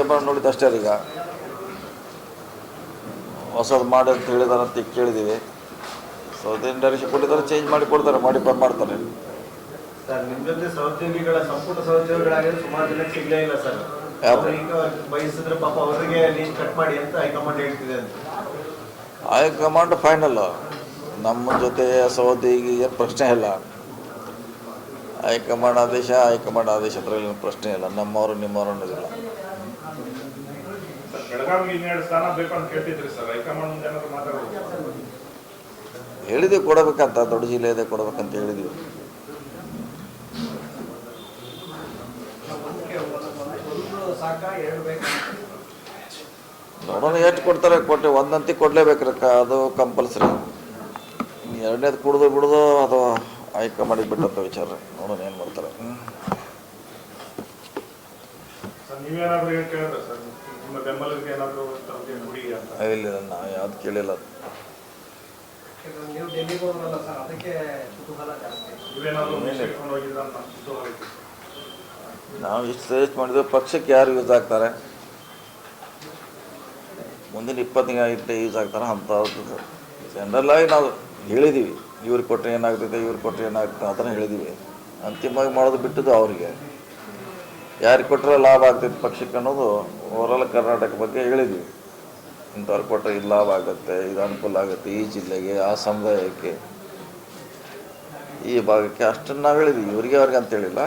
Paper ನೋಡಿದ್ದು ಅಷ್ಟೇ ಈಗ ಹೊಸದು ಮಾಡಿ ಅಂತ ಹೇಳಿದಾರೆ ಅಂತ ಕೇಳಿದ್ದೀವಿ. ಸೊ ಅದೇನು ಡೈರೆಕ್ಷನ್ ಕೊಟ್ಟಿದ್ದಾರೆ, ಚೇಂಜ್ ಮಾಡಿ ಕೊಡ್ತಾರೆ, ಮಾಡಿಫೈ ಮಾಡ್ತಾರೆ. ಸರ್ ನಿಮ್ಮ ಜೊತೆ ಸಹೋದ್ಯೋಗಿಗಳ ಸಂಪುಟ ಸಹೋದ್ಯೋಗಿಗಳಾಗಿದ್ದು ಸುಮಾರು ಜನಕ್ಕೆ ಸಿಗಲೇ ಇಲ್ಲ ಸರ್. ಈಗ ಬಯಸಿದ್ರೆ ಪಾಪ ಅವರಿಗೆ ಲೀಸ್ಟ್ ಕಟ್ ಮಾಡಿ ಅಂತ ಹೈಕಮಾಂಡ್ ಹೇಳ್ತಿದೆ ಅಂತ. ಹೈಕಮಾಂಡ್ ಫೈನಲ್, ನಮ್ಮ ಜೊತೆ ಸಹೋದ್ಯೋಗಿ ಏನು ಪ್ರಶ್ನೆ ಇಲ್ಲ. ಹೈಕಮಾಂಡ್ ಆದೇಶ ಅದರಲ್ಲಿ ಪ್ರಶ್ನೆ ಇಲ್ಲ. ನಮ್ಮವರು ನಿಮ್ಮವರು ಅನ್ನೋದಿಲ್ಲ. ಹೇಳಿದ್ದೀವಿ ಕೊಡಬೇಕಂತ, ದೊಡ್ಡ ಜಿಲ್ಲೆ ಇದೆ ಕೊಡಬೇಕಂತ ಹೇಳಿದ್ದೀವಿ. ನೋಡೋಣ ಎಷ್ಟು ಕೊಡ್ತಾರೆ. ಒಂದಂತಿ ಕೊಡಲೇಬೇಕ್ರಕ್ಕ, ಅದು ಕಂಪಲ್ಸರಿ. ಎರಡನೇದು ಕುಡಿದು ಬಿಡೋದು ಅದು ಹೈಕಮಾಂಡಿಗೆ ಬಿಟ್ಟಂತ ವಿಚಾರ. ನೋಡೋಣ ಏನು ಮಾಡ್ತಾರೆ. ಇಲ್ಲ, ನಾವು ಯಾವ್ದು ಕೇಳಿಲ್ಲ. ನಾವು ಇಷ್ಟು ಸಜೆಸ್ಟ್ ಮಾಡಿದ್ವಿ, ಪಕ್ಷಕ್ಕೆ ಯಾರು ಯೂಸ್ ಆಗ್ತಾರೆ, ಮುಂದಿನ 20 ಯೂಸ್ ಆಗ್ತಾರೆ ಅಂಥದ್ದು ಜನರಲ್ಲಾಗಿ ನಾವು ಹೇಳಿದ್ದೀವಿ. ಇವ್ರಿಗೆ ಕೊಟ್ಟರೆ ಏನಾಗ್ತದೆ, ಇವ್ರಿಗೆ ಕೊಟ್ಟರೆ ಏನಾಗ್ತದೆ ಅದನ್ನು ಹೇಳಿದ್ದೀವಿ. ಅಂತಿಮವಾಗಿ ಮಾಡೋದು ಬಿಟ್ಟದ್ದು ಅವರಿಗೆ. ಯಾರಿಗೆ ಕೊಟ್ಟರೆ ಲಾಭ ಆಗ್ತೈತೆ ಪಕ್ಷಕ್ಕೆ ಅನ್ನೋದು ಓವರಾಲ್ ಕರ್ನಾಟಕ ಬಗ್ಗೆ ಹೇಳಿದ್ದೀವಿ. ಇಂಥವ್ರು ಕೊಟ್ಟರೆ ಇದು ಲಾಭ ಆಗುತ್ತೆ, ಇದು ಅನುಕೂಲ ಆಗುತ್ತೆ ಈ ಜಿಲ್ಲೆಗೆ, ಆ ಸಮುದಾಯಕ್ಕೆ, ಈ ಭಾಗಕ್ಕೆ, ಅಷ್ಟನ್ನು ನಾವು ಹೇಳಿದ್ದೀವಿ. ಇವ್ರಿಗೆ ಅವ್ರಿಗೆ ಅಂತ ಹೇಳಿಲ್ಲ.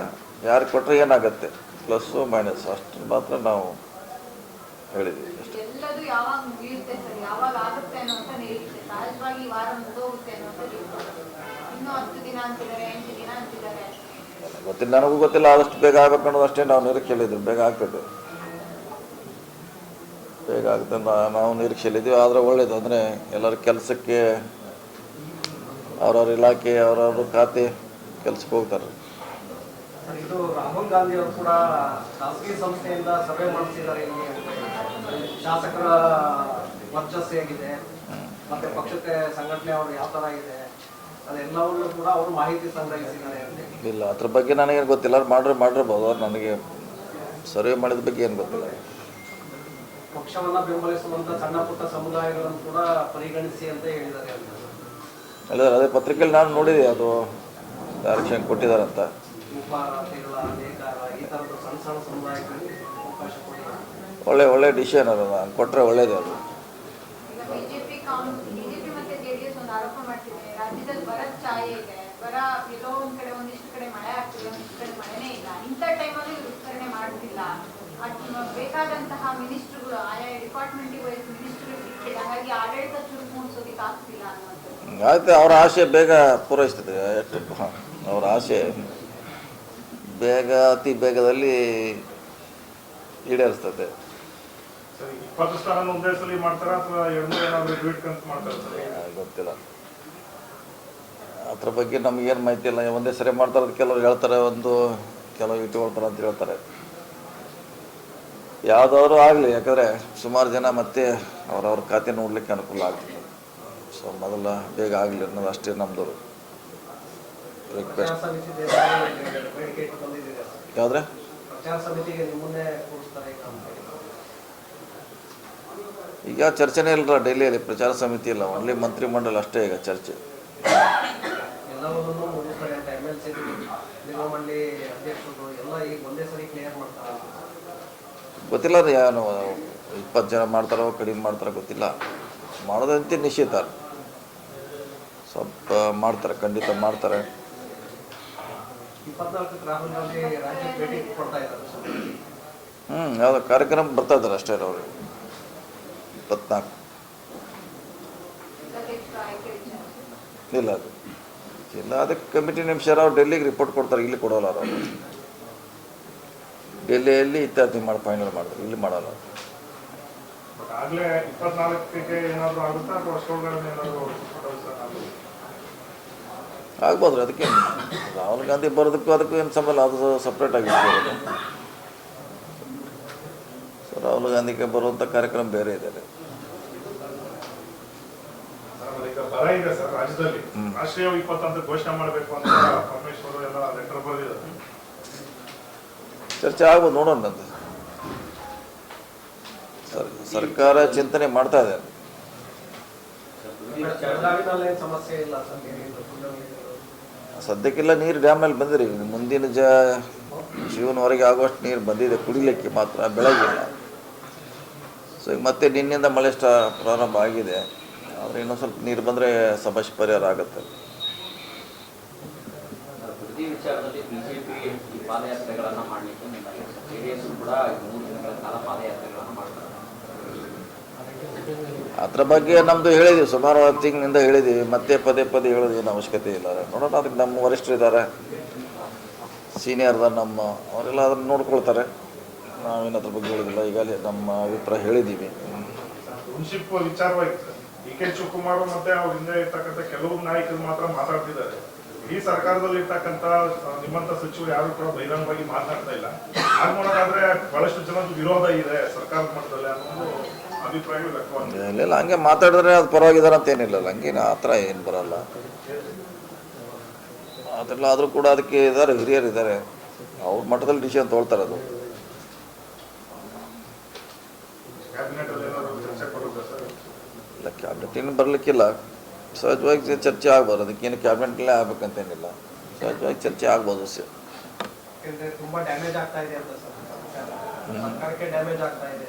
ಯಾರಿಗೆ ಕೊಟ್ಟರೆ ಏನಾಗುತ್ತೆ, ಪ್ಲಸ್ಸು ಮೈನಸ್ ಅಷ್ಟು ಮಾತ್ರ ನಾವು ಹೇಳಿದ್ದೀವಿ. ಗೊತ್ತಿಲ್ಲ, ನನಗೂ ಗೊತ್ತಿಲ್ಲ. ಆದಷ್ಟು ಬೇಗ ಆಗ್ಬೇಕು ಅನ್ನೋದು ಅಷ್ಟೇ ನಾವು ನಿರೀಕ್ಷೆಯಲ್ಲಿದ್ದೀವಿ. ಬೇಗ ಆಗ್ತದೆ, ಬೇಗ ಆಗುತ್ತೆ ನಾವು ನಿರೀಕ್ಷೆಯಲ್ಲಿದ್ದೀವಿ. ಆದರೆ ಒಳ್ಳೇದು. ಅಂದರೆ ಎಲ್ಲರ ಕೆಲಸಕ್ಕೆ ಅವ್ರವ್ರ ಇಲಾಖೆ ಅವ್ರವ್ರ ಖಾತೆ ಕೆಲಸಕ್ಕೆ ಹೋಗ್ತಾರೆ. ಇದು ರಾಹುಲ್ ಗಾಂಧಿ ಅವರು ಕೂಡ ಖಾಸಗಿ ಸಂಸ್ಥೆಯಿಂದ ಸಭೆ ಮಾಡಿಸಿದ್ದಾರೆ. ಶಾಸಕರ ವರ್ಚಸ್ಸು ಹೇಗಿದೆ, ಮತ್ತೆ ಪಕ್ಷಕ್ಕೆ ಸಂಘಟನೆ ಅವರು ಯಾವ ಥರ ಇದೆ ಅದೆಲ್ಲವನ್ನೂ ಕೂಡ ಅವರು ಮಾಹಿತಿ ಸಂಗ್ರಹಿಸಿದ್ದಾರೆ. ಇಲ್ಲ, ಅದ್ರ ಬಗ್ಗೆ ನನಗೇನು ಗೊತ್ತಿಲ್ಲ. ಮಾಡಿರ್ಬೋದು. ನನಗೆ ಸರ್ವೆ ಮಾಡಿದ ಬಗ್ಗೆ ಏನು ಗೊತ್ತಿಲ್ಲ. ಪಕ್ಷವನ್ನು ಬೆಂಬಲಿಸುವಂಥ ಸಣ್ಣ ಪುಟ್ಟ ಸಮುದಾಯಗಳನ್ನು ಕೂಡ ಪರಿಗಣಿಸಿ ಅಂತ ಹೇಳಿದ್ದಾರೆ. ಅದೇ ಪತ್ರಿಕೆಯಲ್ಲಿ ನಾನು ನೋಡಿದೆ, ಅದು ಡೈರೆಕ್ಷನ್ ಕೊಟ್ಟಿದ್ದಾರಂತ. ಒಳ್ಳೆ ಡಿಸಿಷನ್ ಅದು. ನಾನು ಕೊಟ್ಟರೆ ಒಳ್ಳೇದೇ ಅದು. ಆಯ್ತು, ಅವರ ಆಸೆ ಬೇಗ ಪೂರೈಸ್ತದೆ. ಅವರ ಆಸೆ ಬೇಗ, ಅತಿ ಬೇಗದಲ್ಲಿ ಈಡೇರಿಸ್ತದೆ. ಗೊತ್ತಿಲ್ಲ, ಅದ್ರ ಬಗ್ಗೆ ನಮಗೇನು ಮಾಹಿತಿ ಇಲ್ಲ. ಒಂದೇ ಸರಿ ಮಾಡ್ತಾರೆ, ಕೆಲವ್ರು ಹೇಳ್ತಾರೆ, ಕೆಲವು ಇಟ್ಕೊಳ್ತಾರೆ ಅಂತ ಹೇಳ್ತಾರೆ. ಯಾವುದಾದ್ರು ಆಗಲಿ, ಯಾಕಂದರೆ ಸುಮಾರು ಜನ ಮತ್ತೆ ಅವ್ರವ್ರ ಖಾತೆ ನೋಡಲಿಕ್ಕೆ ಅನುಕೂಲ ಆಗ್ತದೆ. ಸೊ ಮೊದಲ ಬೇಗ ಆಗಲಿ ಅನ್ನೋದು ಅಷ್ಟೇ ನಮ್ಮದು ರಿಕ್ವೆಸ್ಟ್. ಯಾವುದ್ರೆ ಈಗ ಚರ್ಚೆನೇ ಇಲ್ಲ ಡೆಲ್ಲಿಯಲ್ಲಿ. ಪ್ರಚಾರ ಸಮಿತಿ ಇಲ್ಲ, ಓನ್ಲಿ ಮಂತ್ರಿಮಂಡಲ ಅಷ್ಟೇ ಈಗ ಚರ್ಚೆ. ಗೊತ್ತಿಲ್ಲ ರೀ, ಏನು 20 ಜನ ಮಾಡ್ತಾರೋ ಕಡಿಮೆ ಮಾಡ್ತಾರೋ ಗೊತ್ತಿಲ್ಲ. ಮಾಡೋದಂತೆ ನಿಶ್ಚಿತ. ಸ್ವಲ್ಪ ಮಾಡ್ತಾರೆ, ಖಂಡಿತ ಮಾಡ್ತಾರೆ. ಯಾವುದೋ ಕಾರ್ಯಕ್ರಮ ಬರ್ತಾ ಇದ್ದಾರೆ ಅಷ್ಟೇ ಅವರು. 24 ಇಲ್ಲ, ಅದು ಇಲ್ಲ. ಅದಕ್ಕೆ ಕಮಿಟಿ ನಿಮಿಷ ಅವ್ರು ಡೆಲ್ಲಿಗೆ ರಿಪೋರ್ಟ್ ಕೊಡ್ತಾರೆ, ಇಲ್ಲಿ ಕೊಡೋಲ್ಲ ಅವರು. ಡೆಲ್ಲಿಯಲ್ಲಿ ಇತ್ಯಾದಿ ಮಾಡಿ ಫೈನಲ್ ಮಾಡಿದ್ರು, ಇಲ್ಲಿ ಮಾಡಲ್ಲ. ಆಗ್ಬೋದು. ಅದಕ್ಕೆ ರಾಹುಲ್ ಗಾಂಧಿ ಬರೋದಕ್ಕೂ ಅದಕ್ಕೂ ಏನು ಸಂಬಂಧ, ಅದು ಸಪ್ರೇಟ್ ಆಗಿರ್ಬೋದು. ಸೊ ರಾಹುಲ್ ಗಾಂಧಿಗೆ ಬರುವಂಥ ಕಾರ್ಯಕ್ರಮ ಬೇರೆ ಇದೆ. ಚರ್ಚೆ ಆಗ್ಬೋದು, ನೋಡೋಣ. ಸರ್ಕಾರ ಚಿಂತನೆ ಮಾಡ್ತಾ ಇದೆ. ಬೆಳಗಾವಿನಲ್ಲಿ ಏನ್ ಸಮಸ್ಯೆ ಇಲ್ಲ ಸರ್, ನೀರಿನ ಸದ್ಯಕ್ಕೆಲ್ಲ ನೀರು ಡ್ಯಾಮ್ನಲ್ಲಿ ಬಂದಿರಿ. ಮುಂದಿನ ಜೀವನವರೆಗೆ ಆಗುವಷ್ಟು ನೀರು ಬಂದಿದೆ, ಕುಡಿಲಿಕ್ಕೆ ಮಾತ್ರ, ಬೆಳಗಿಲ್ಲ. ಸೊ ಈಗ ಮತ್ತೆ ನಿನ್ನೆಯಿಂದ ಮಳೆ ಪ್ರಾರಂಭ ಆಗಿದೆ. ಆದರೆ ಇನ್ನೊಂದು ಸ್ವಲ್ಪ ನೀರು ಬಂದರೆ ಸಮಸ್ಯೆ ಪರಿಹಾರ ಆಗುತ್ತೆ. ಪ್ರತಿ ವಿಚಾರದಲ್ಲಿ ಬಿಜೆಪಿ ಈ ಪಾದಯಾತ್ರೆಗಳನ್ನು ಮಾಡಲಿಕ್ಕೆ ಜೆಡಿಎಸ್ ಕೂಡ 3 ದಿನಗಳ ಕಾಲ ಪಾದಯಾತ್ರೆಗಳನ್ನು ಮಾಡ್ತಾರೆ. ಅದ್ರ ಬಗ್ಗೆ ನಮ್ಮದು ಹೇಳಿದ್ದೀವಿ, ಸುಮಾರು ತಿಂಗಳಿಂದ ಹೇಳಿದ್ದೀವಿ. ಮತ್ತೆ ಪದೇ ಪದೇ ಹೇಳೋದು ಏನು ಅವಶ್ಯಕತೆ ಇಲ್ಲ. ನೋಡೋಣ, ಅದಕ್ಕೆ ನಮ್ಮ ವರಿಷ್ಠರು ಇದ್ದಾರೆ, ಸೀನಿಯರ್ದ ನಮ್ಮ ಅವರೆಲ್ಲ ಅದನ್ನು ನೋಡ್ಕೊಳ್ತಾರೆ. ನಾವೇನು ಅದ್ರ ಬಗ್ಗೆ ಹೇಳೋದಿಲ್ಲ. ಈಗಲೇ ನಮ್ಮ ಅಭಿಪ್ರಾಯ ಹೇಳಿದ್ದೀವಿ. ಟೌನ್ಶಿಪ್ ವಿಚಾರವಾಗಿ ಡಿ ಕೆ ಶಿವಕುಮಾರ್ ಮತ್ತೆ ಅವ್ರ ಹಿಂದೆ ಇರ್ತಕ್ಕಂಥ ಕೆಲವು ನಾಯಕರು ಮಾತ್ರ ಮಾತಾಡ್ತಿದ್ದಾರೆ. ಈ ಸರ್ಕಾರದಲ್ಲಿ ಇರ್ತಕ್ಕಂಥ ನಿಮ್ಮಂತ ಸಚಿವರು ಯಾರು ಕೂಡ ಬಹಿರಂಗವಾಗಿ ಮಾತನಾಡ್ತಾ ಇಲ್ಲ. ಹಾಗೆ ನೋಡೋದಾದ್ರೆ ಬಹಳಷ್ಟು ಜನದ ವಿರೋಧ ಇದೆ ಸರ್ಕಾರದ ಮಟ್ಟದಲ್ಲಿ ಅನ್ನೋ ಅಭಿಪ್ರಾಯ ವ್ಯಕ್ತವಾಗಿದೆ. ಇಲ್ಲ, ಹಂಗೆ ಮಾತಾಡಿದ್ರೆ ಅದು ಪರವಾಗಿದ್ದಾರೆ ಅಂತ ಏನಿಲ್ಲ. ಹಂಗೇನು ಆ ಥರ ಏನು ಬರಲ್ಲ. ಅದೆಲ್ಲ ಆದರೂ ಕೂಡ ಅದಕ್ಕೆ ಇದ್ದಾರೆ, ಹಿರಿಯರು ಇದ್ದಾರೆ, ಅವ್ರ ಮಟ್ಟದಲ್ಲಿ ಡಿಸಿಷನ್ ತೊಗೊಳ್ತಾರೆ. ಅದು ಕ್ಯಾಬಿನೆಟ್ ಅಲ್ಲಿ ಏನಾದ್ರು ಚರ್ಚೆ ಬರುತ್ತೆ ಸರ್? ಇಲ್ಲ, ಕ್ಯಾಬಿನೆಟ್ ಏನು ಬರಲಿಕ್ಕಿಲ್ಲ. ಸಹಜವಾಗಿ ಚರ್ಚೆ ಆಗ್ಬೋದು. ಅದಕ್ಕೇನು ಕ್ಯಾಬಿನೆಟ್ಲೇ ಆಗ್ಬೇಕಂತೇನಿಲ್ಲ, ಸಹಜವಾಗಿ ಚರ್ಚೆ ಆಗ್ಬೋದು. ಯಾಕಂದ್ರೆ ತುಂಬಾ ಡ್ಯಾಮೇಜ್ ಆಗ್ತಾ ಇದೆ ಅಂತ ಸರ್, ಸರ್ಕಾರಕ್ಕೆ ಡ್ಯಾಮೇಜ್ ಆಗ್ತಾ ಇದೆ.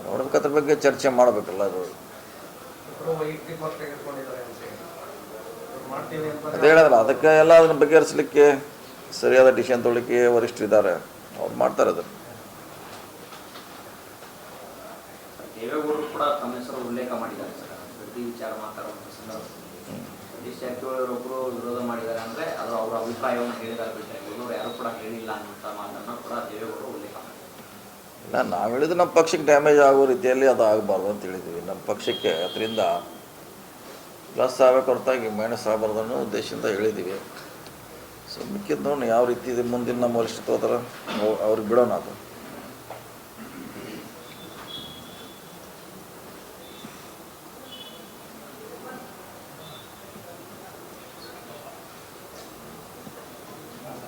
ನೋಡ್ಬೇಕು, ಅದ್ರ ಬಗ್ಗೆ ಚರ್ಚೆ ಮಾಡಬೇಕಲ್ಲ. ಅದು ವೈಯಕ್ತಿಕವಾಗಿ ತೆಗೆದುಕೊಂಡಿದ್ದಾರೆ ಅಂತ ಮಾಡ್ತೀವಿ ಅಂತ ಅದೇ ಹೇಳೋದಲ್ಲ, ಅದಕ್ಕೆ ಎಲ್ಲ ಅದನ್ನು ಬಗೆಹರಿಸಲಿಕ್ಕೆ ಸರಿಯಾದ ಡಿಸಿಷನ್ ತೊಗೊಳ್ಳಿಕ್ಕೆ ವರಿಷ್ಠರಿದ್ದಾರೆ, ಅವ್ರು ಮಾಡ್ತಾರೆ ಅದನ್ನು. ದೇವೇಗೌಡರು ಕೂಡ ತಮ್ಮ ಹೆಸರು ಉಲ್ಲೇಖ ಮಾಡಿದ್ದಾರೆ ಸರ್, ಪ್ರತಿ ವಿಚಾರ ಮಾತಾಡುವಂಥ ಸಂದರ್ಭದಲ್ಲಿ. ಸತೀಶ್ ಜಾರಕಿಹೊಳಿ ಒಬ್ಬರು ವಿರೋಧ ಮಾಡಿದ್ದಾರೆ ಅಂದರೆ ಅದು ಅವರ ಅಭಿಪ್ರಾಯವನ್ನು ಹೇಳಿದ್ದಾರೆ ಬಿಟ್ಟರೆ ಇವರು ಯಾರು ಕೂಡ ಹೇಳಿಲ್ಲ ಅನ್ನುವಂಥ ಮಾತನ್ನು ಕೂಡ ದೇವೇಗೌಡರು ಉಲ್ಲೇಖ ಮಾಡಿದ್ದಾರೆ. ಇಲ್ಲ, ನಾವು ಹೇಳಿದ್ದು ನಮ್ಮ ಪಕ್ಷಕ್ಕೆ ಡ್ಯಾಮೇಜ್ ಆಗೋ ರೀತಿಯಲ್ಲಿ ಅದು ಆಗಬಾರ್ದು ಅಂತ ಹೇಳಿದ್ದೀವಿ. ನಮ್ಮ ಪಕ್ಷಕ್ಕೆ ಅದರಿಂದ ಪ್ಲಸ್ ಆಗಬೇಕು ಹೊರತಾಗಿ ಮೈನಸ್ ಆಗಬಾರ್ದು ಅನ್ನೋ ಉದ್ದೇಶದಿಂದ ಹೇಳಿದ್ದೀವಿ. ಸೊ ಮಿಕ್ಕಿದ್ದು ನೋಡಿ ಯಾವ ರೀತಿ ಇದೆ ಮುಂದಿನ ನಮ್ಮ ವರಿಷ್ಠ ಹೋದ್ರೆ ಅವ್ರಿಗೆ ಬಿಡೋಣ. ಅದು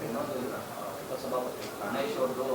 ಇನ್ನೊಂದು ಉಪಸಭಾಪತಿ ಗಣೇಶ್ ಅವ್ರದ್ದು